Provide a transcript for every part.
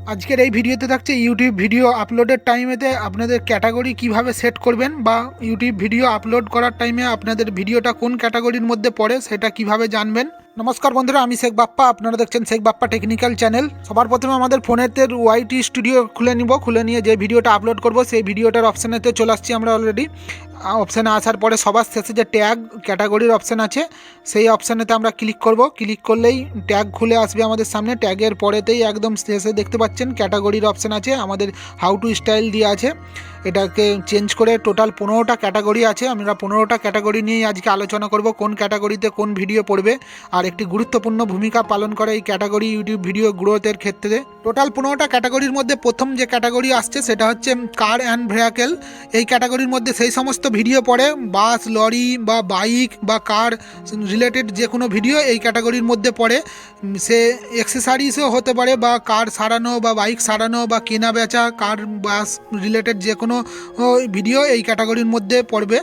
আজকের এই ভিডিওতে থাকছে ইউটিউব ভিডিও আপলোডের টাইমেতে আপনাদের ক্যাটাগরি কিভাবে সেট করবেন বা ইউটিউব ভিডিও আপলোড করার টাইমে আপনাদের ভিডিওটা কোন ক্যাটাগরির মধ্যে পড়ে সেটা কিভাবে জানবেন। নমস্কার বন্ধুরা, আমি শেখ বাপ্পা, আপনারা দেখছেন শেখ বাপ্পা টেকনিক্যাল চ্যানেল। সবার প্রথমে আমাদের ফোনেতে ওয়াইটি স্টুডিও খুলে নিয়ে যে ভিডিওটা আপলোড করব সেই ভিডিওটার অপশানেতে চলে আসছি আমরা অলরেডি। অপশানে আসার পরে সবার শেষে যে ট্যাগ ক্যাটাগরির অপশান আছে সেই অপশানেতে আমরা ক্লিক করব। ক্লিক করলেই ট্যাগ খুলে আসবে আমাদের সামনে। ট্যাগের পরেতেই একদম শেষে দেখতে পাচ্ছেন ক্যাটাগরির অপশান আছে, আমাদের হাউ টু স্টাইল দিয়ে আছে। এটাকে চেঞ্জ করে টোটাল 15টা ক্যাটাগরি আছে। আমরা 15টা ক্যাটাগরি নিয়েই আজকে আলোচনা করব কোন ক্যাটাগরিতে কোন ভিডিও পড়বে, আর একটি গুরুত্বপূর্ণ ভূমিকা পালন করে এই ক্যাটাগরি ইউটিউব ভিডিও গ্রোথের ক্ষেত্রে। টোটাল 15টা ক্যাটাগরির মধ্যে প্রথম যে ক্যাটাগরি আসছে সেটা হচ্ছে কার অ্যান্ড ভেহিকেল। এই ক্যাটাগরির মধ্যে সেই সমস্ত ভিডিও পড়ে, বাস, লরি বা বাইক বা কার রিলেটেড যে কোনো ভিডিও এই ক্যাটাগরির মধ্যে পড়ে। সে অ্যাক্সেসারিজও হতে পারে বা কার সারানো বা বাইক সারানো বা কেনা বেচা, কার বাস রিলেটেড যে কোনো ভিডিও এই ক্যাটাগরির মধ্যে পড়বে।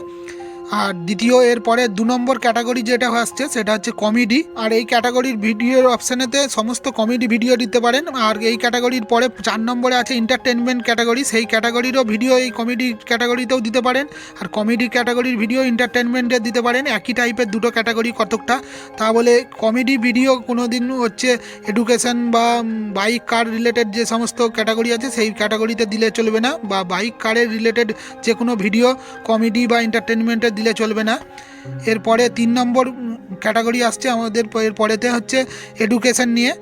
আর দ্বিতীয় এরপরে 2 নম্বর ক্যাটাগরি যেটা আসছে সেটা হচ্ছে কমেডি। আর এই ক্যাটাগরির ভিডিওর অপশানেতে সমস্ত কমেডি ভিডিও দিতে পারেন। আর এই ক্যাটাগরির পরে 4 নম্বরে আছে এন্টারটেনমেন্ট ক্যাটাগরি। সেই ক্যাটাগরিরও ভিডিও এই কমেডি ক্যাটাগরিতেও দিতে পারেন, আর কমেডি ক্যাটাগরির ভিডিও এন্টারটেনমেন্টে দিতে পারেন। একই টাইপের দুটো ক্যাটাগরি কতকটা, তা বলে কমেডি ভিডিও কোনো দিন হচ্ছে এডুকেশন বা বাইক কার রিলেটেড যে সমস্ত ক্যাটাগরি আছে সেই ক্যাটাগরিতে দিলে চলবে না, বা বাইক কারের রিলেটেড যে কোনো ভিডিও কমেডি বা এন্টারটেনমেন্টে দিলে চলবে না। এরপরে 3 নম্বর ক্যাটাগরি আসছে আমাদের, এরপরেতে হচ্ছে এডুকেশন নিয়ে।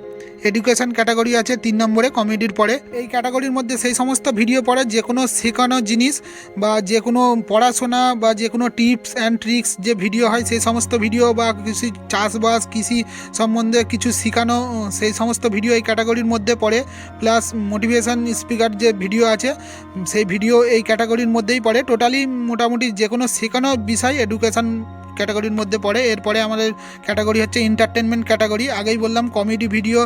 এডুকেশন ক্যাটাগরি আছে 3 নম্বরে কমেডির পরে। এই ক্যাটাগরির মধ্যে সেই সমস্ত ভিডিও পড়ে যে কোনো শেখানো জিনিস বা যে কোনো পড়াশোনা বা যে কোনো টিপস অ্যান্ড ট্রিক্স যে ভিডিও হয় সেই সমস্ত ভিডিও, বা কৃষি চাষবাস কৃষি সম্বন্ধে কিছু শেখানো সেই সমস্ত ভিডিও এই ক্যাটাগরির মধ্যে পড়ে। প্লাস মোটিভেশন স্পিকার যে ভিডিও আছে সেই ভিডিও এই ক্যাটাগরির মধ্যেই পড়ে। টোটালি মোটামুটি যে কোনো শেখানো বিষয় এডুকেশন ক্যাটাগরির মধ্যে পড়ে। এরপরে আমাদের ক্যাটাগরি হচ্ছে এন্টারটেনমেন্ট ক্যাটাগরি। আগেই বললাম কমেডি ভিডিও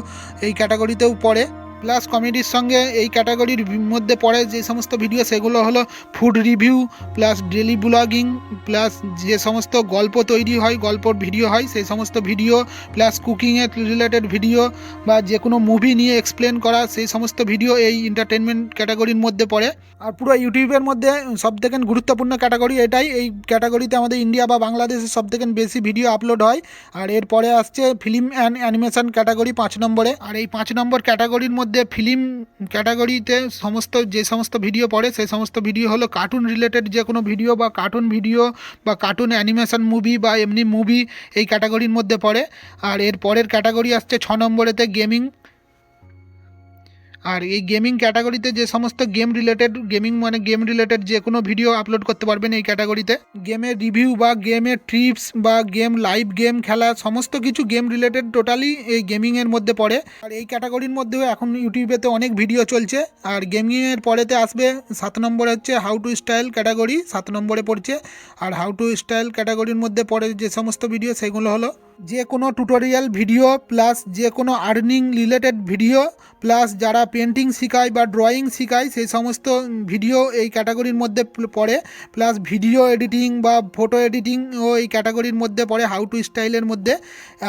এই ক্যাটাগরিতেও পড়ে। প্লাস কমেডির সঙ্গে এই ক্যাটাগরির মধ্যে পড়ে যে সমস্ত ভিডিও সেগুলো হলো food review, plus daily blogging, plus যে সমস্ত গল্প তৈরি হয়, গল্পর ভিডিও হয় সেই সমস্ত ভিডিও, প্লাস কুকিংয়ের রিলেটেড ভিডিও বা যে কোনো মুভি নিয়ে এক্সপ্লেন করা সেই সমস্ত ভিডিও এই এন্টারটেনমেন্ট ক্যাটাগরির মধ্যে পড়ে। আর পুরো ইউটিউবের মধ্যে সবথেকে গুরুত্বপূর্ণ ক্যাটাগরি এটাই। এই ক্যাটাগরিতে আমাদের ইন্ডিয়া বা বাংলাদেশের সবথেকে বেশি ভিডিও আপলোড হয়। আর এরপরে আসছে ফিল্ম অ্যান্ড অ্যানিমেশন ক্যাটাগরি 5 নম্বরে। আর এই 5 নম্বর ক্যাটাগরির মধ্যে ফিল্ম ক্যাটাগরিতে যে সমস্ত ভিডিও পড়ে সেই সমস্ত ভিডিও হলো কার্টুন রিলেটেড যে কোনো ভিডিও বা কার্টুন ভিডিও বা কার্টুন অ্যানিমেশন মুভি বা এমনি মুভি এই ক্যাটাগরির মধ্যে পড়ে। আর এর পরের ক্যাটাগরি আসছে 6 নম্বরেতে গেমিং। আর এই গেমিং ক্যাটাগরিতে যে সমস্ত গেম রিলেটেড যে কোনো ভিডিও আপলোড করতে পারবেন এই ক্যাটাগরিতে। গেমের রিভিউ বা গেমের ট্রিপস বা লাইভ গেম খেলা সমস্ত কিছু গেম রিলেটেড টোটালি এই গেমিংয়ের মধ্যে পড়ে। আর এই ক্যাটাগরির মধ্যেও এখন ইউটিউবেতে অনেক ভিডিও চলছে। আর গেমিংয়ের পরেতে আসবে 7 নম্বরে হচ্ছে হাউ টু স্টাইল ক্যাটাগরি, 7 নম্বরে পড়ছে। আর হাউ টু স্টাইল ক্যাটাগরির মধ্যে পড়ে যে সমস্ত ভিডিও সেগুলো হলো যে কোনো টিউটোরিয়াল ভিডিও, প্লাস যে কোনো আর্নিং রিলেটেড ভিডিও, প্লাস যারা পেন্টিং শেখায় বা ড্রয়িং শেখায় সেই সমস্ত ভিডিও এই ক্যাটাগরির মধ্যে পড়ে। প্লাস ভিডিও এডিটিং বা ফটো এডিটিংও এই ক্যাটাগরির মধ্যে পড়ে হাউ টু স্টাইলের মধ্যে।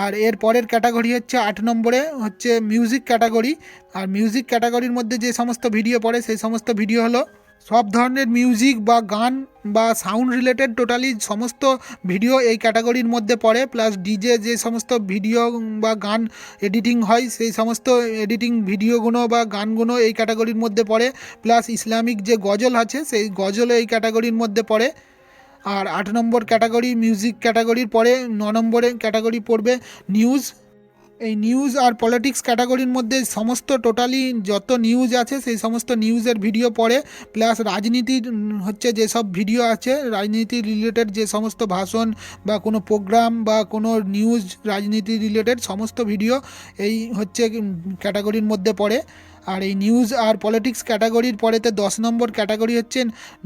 আর এর পরের ক্যাটাগরি হচ্ছে 8 নম্বরে হচ্ছে মিউজিক ক্যাটাগরি। আর মিউজিক ক্যাটাগরির মধ্যে যে সমস্ত ভিডিও পড়ে সেই সমস্ত ভিডিও হলো সব ধরনের মিউজিক বা গান বা সাউন্ড রিলেটেড টোটালি সমস্ত ভিডিও এই ক্যাটাগরির মধ্যে পড়ে। প্লাস ডিজে যে সমস্ত ভিডিও বা গান এডিটিং হয় সেই সমস্ত এডিটিং ভিডিওগুলো বা গানগুলো এই ক্যাটাগরির মধ্যে পড়ে। প্লাস ইসলামিক যে গজল আছে সেই গজলও এই ক্যাটাগরির মধ্যে পড়ে। আর 8 নম্বর ক্যাটাগরি মিউজিক ক্যাটাগরির পরে 9 নম্বরে ক্যাটাগরি পড়বে নিউজ। এই নিউজ আর পলিটিক্স ক্যাটাগরির মধ্যে সমস্ত টোটালি যত নিউজ আছে সেই সমস্ত নিউজের ভিডিও পড়ে। প্লাস রাজনীতির হচ্ছে যেসব ভিডিও আছে রাজনীতি রিলেটেড যে সমস্ত ভাষণ বা কোনো প্রোগ্রাম বা কোনো নিউজ রাজনীতি রিলেটেড সমস্ত ভিডিও এই হচ্ছে ক্যাটাগরির মধ্যে পড়ে। আর এই নিউজ আর পলিটিক্স ক্যাটাগরির পরেতে 10 নম্বর ক্যাটাগরি হচ্ছে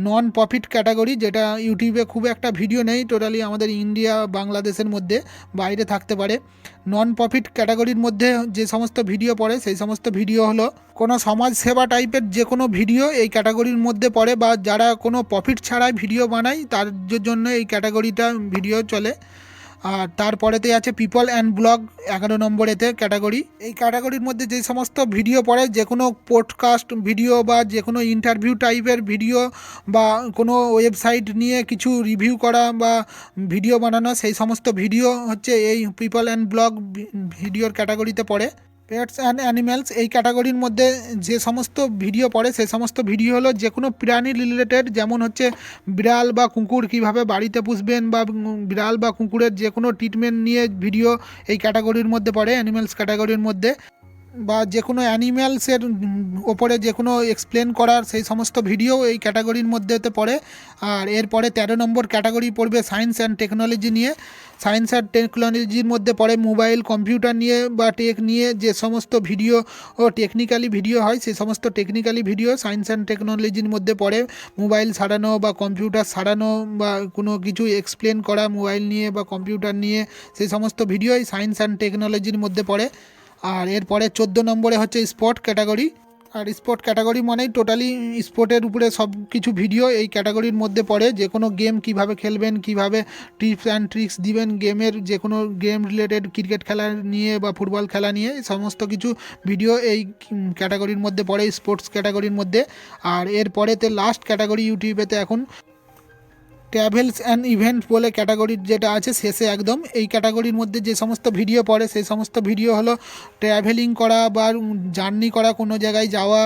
নন প্রফিট ক্যাটাগরি, যেটা ইউটিউবে খুব একটা ভিডিও নেই টোটালি আমাদের ইন্ডিয়া বাংলাদেশের মধ্যে, বাইরে থাকতে পারে। নন প্রফিট ক্যাটাগরির মধ্যে যে সমস্ত ভিডিও পড়ে সেই সমস্ত ভিডিও হলো কোনো সমাজ সেবা টাইপের যে কোনো ভিডিও এই ক্যাটাগরির মধ্যে পড়ে, বা যারা কোনো প্রফিট ছাড়াই ভিডিও বানায় তার জন্য এই ক্যাটাগরিটা ভিডিও চলে। আর তারপরেতে আছে পিপল অ্যান্ড ব্লগ 11 নম্বরেতে ক্যাটাগরি। এই ক্যাটাগরির মধ্যে যে সমস্ত ভিডিও পড়ে, যে কোনো পডকাস্ট ভিডিও বা যে কোনো ইন্টারভিউ টাইপের ভিডিও বা কোনো ওয়েবসাইট নিয়ে কিছু রিভিউ করা বা ভিডিও বানানো, সেই সমস্ত ভিডিও হচ্ছে এই পিপল অ্যান্ড ব্লগ ভিডিওর ক্যাটাগরিতে পড়ে। পেটস অ্যান্ড অ্যানিম্যালস এই ক্যাটাগরির মধ্যে যে সমস্ত ভিডিও পড়ে সেই সমস্ত ভিডিও হলো যে কোনো প্রাণী রিলেটেড, যেমন হচ্ছে বিড়াল বা কুকুর কীভাবে বাড়িতে পুষবেন বা বিড়াল বা কুকুরের যে কোনো ট্রিটমেন্ট নিয়ে ভিডিও এই ক্যাটাগরির মধ্যে পড়ে, অ্যানিম্যালস ক্যাটাগরির মধ্যে। বা যে কোনো অ্যানিম্যালসের ওপরে যে কোনো এক্সপ্লেন করার সেই সমস্ত ভিডিও এই ক্যাটাগরির মধ্যেতে পড়ে। আর এরপরে 13 নম্বর ক্যাটাগরি পড়বে সায়েন্স অ্যান্ড টেকনোলজি নিয়ে। সায়েন্স অ্যান্ড টেকনোলজির মধ্যে পড়ে মোবাইল কম্পিউটার নিয়ে বা টেক নিয়ে যে সমস্ত ভিডিও ও টেকনিক্যালি ভিডিও হয়, সেই সমস্ত টেকনিক্যালি ভিডিও সায়েন্স অ্যান্ড টেকনোলজির মধ্যে পড়ে। মোবাইল সারানো বা কম্পিউটার সারানো বা কোনো কিছু এক্সপ্লেন করা মোবাইল নিয়ে বা কম্পিউটার নিয়ে, সেই সমস্ত ভিডিও এই সায়েন্স অ্যান্ড টেকনোলজির মধ্যে পড়ে। আর এরপরে 14 নম্বরে হচ্ছে স্পোর্ট ক্যাটাগরি। আর স্পোর্ট ক্যাটাগরি মানেই টোটালি স্পোর্টের উপরে সব কিছু ভিডিও এই ক্যাটাগরির মধ্যে পড়ে। যে কোনো গেম কিভাবে খেলবেন, কিভাবে টিপস অ্যান্ড ট্রিক্স দিবেন গেমের, যে কোনো গেম রিলেটেড ক্রিকেট খেলা নিয়ে বা ফুটবল খেলা নিয়ে সমস্ত কিছু ভিডিও এই ক্যাটাগরির মধ্যে পড়ে, স্পোর্টস ক্যাটাগরির মধ্যে। আর এরপরেতে লাস্ট ক্যাটাগরি ইউটিউবেতে এখন ট্র্যাভেলস অ্যান্ড ইভেন্ট বলে ক্যাটাগরির যেটা আছে শেষে একদম, এই ক্যাটাগরির মধ্যে যে সমস্ত ভিডিও পড়ে সেই সমস্ত ভিডিও হলো ট্র্যাভেলিং করা বা জার্নি করা, কোনো জায়গায় যাওয়া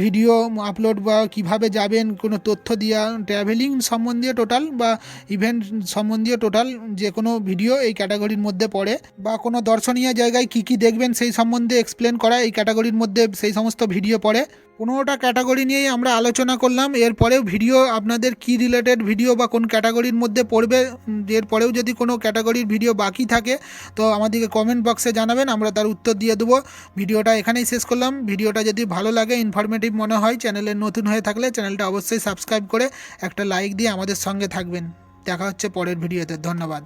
ভিডিও আপলোড বা কিভাবে যাবেন কোনো তথ্য দেওয়া, ট্র্যাভেলিং সম্বন্ধীয় টোটাল বা ইভেন্ট সম্বন্ধীয় টোটাল যে কোনো ভিডিও এই ক্যাটাগরির মধ্যে পড়ে। বা কোনো দর্শনীয় জায়গায় কী কী দেখবেন সেই সম্বন্ধে এক্সপ্লেন করা এই ক্যাটাগরির মধ্যে সেই সমস্ত ভিডিও পড়ে। 15টা ক্যাটাগরি নিয়েই আমরা আলোচনা করলাম। এরপরেও ভিডিও আপনাদের কি রিলেটেড ভিডিও বা কোন ক্যাটাগরির মধ্যে পড়বে, এরপরেও যদি কোনো ক্যাটাগরির ভিডিও বাকি থাকে তো আমাদেরকে কমেন্ট বক্সে জানাবেন, আমরা তার উত্তর দিয়ে দেবো। ভিডিওটা এখানেই শেষ করলাম। ভিডিওটা যদি ভালো লাগে, ইনফরমেটিভ মনে হয়, চ্যানেলে নতুন হয়ে থাকলে চ্যানেলটা অবশ্যই সাবস্ক্রাইব করে একটা লাইক দিয়ে আমাদের সঙ্গে থাকবেন। দেখা হচ্ছে পরের ভিডিওতে। ধন্যবাদ।